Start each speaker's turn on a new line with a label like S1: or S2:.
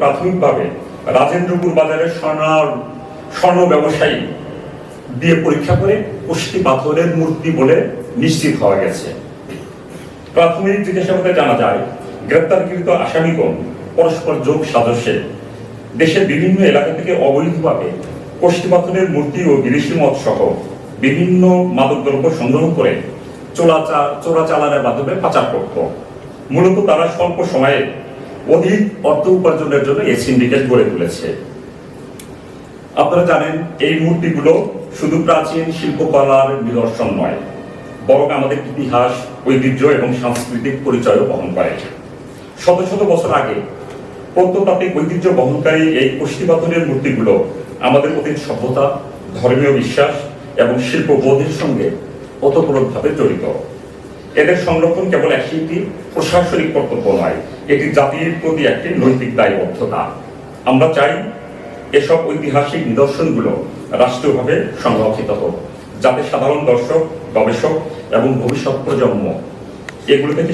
S1: প্রাথমিকভাবে রাজেন্দ্রপুর বাজারের স্বর্ণ ব্যবসায়ী দিয়ে পরীক্ষা করে কষ্টি পাথরের মূর্তি বলে নিশ্চিত হওয়া গেছে। প্রাথমিক জিজ্ঞাসাবাদে জানা যায়, গ্রেপ্তারকৃত আসামিগণ পরস্পর যোগ সাজসে দেশের বিভিন্ন এলাকা থেকে অবৈধভাবে কষ্টি পাথরের মূর্তি ও বিদেশি মদ সহ বিভিন্ন মাদকদ্রব্য সংগ্রহ করে চোরাচালানের মাধ্যমে পাচার করত। মূলত তারা স্বল্প সময়ে অধিক অর্থ উপার্জনের জন্য এই সিন্ডিকেট গড়ে তুলেছে। আপনারা জানেন, এই মূর্তিগুলো শুধু প্রাচীন শিল্পকলার নিদর্শন নয়, বরং আমাদের ইতিহাস, ঐতিহ্য এবং সাংস্কৃতিক পরিচয়ও বহন করে। শত শত বছর আগে প্রত্নতাত্ত্বিক ঐতিহ্য বহনকারী এই কষ্টি পাথরের মূর্তিগুলো আমাদের অতীত সভ্যতা, ধর্মীয় বিশ্বাস এবং শিল্পবোধের সঙ্গে ওতপ্রোতভাবে জড়িত। এদের সংরক্ষণ কেবল একটি প্রশাসনিক কর্তব্য নয়, এটি জাতির প্রতি একটি নৈতিক দায়বদ্ধতা। আমরা চাই এসব ঐতিহাসিক নিদর্শনগুলো রাষ্ট্রীয়ভাবে সংরক্ষিত হোক, যাতে সাধারণ দর্শক, গবেষক এবং ভবিষ্যৎ প্রজন্ম এগুলো থেকে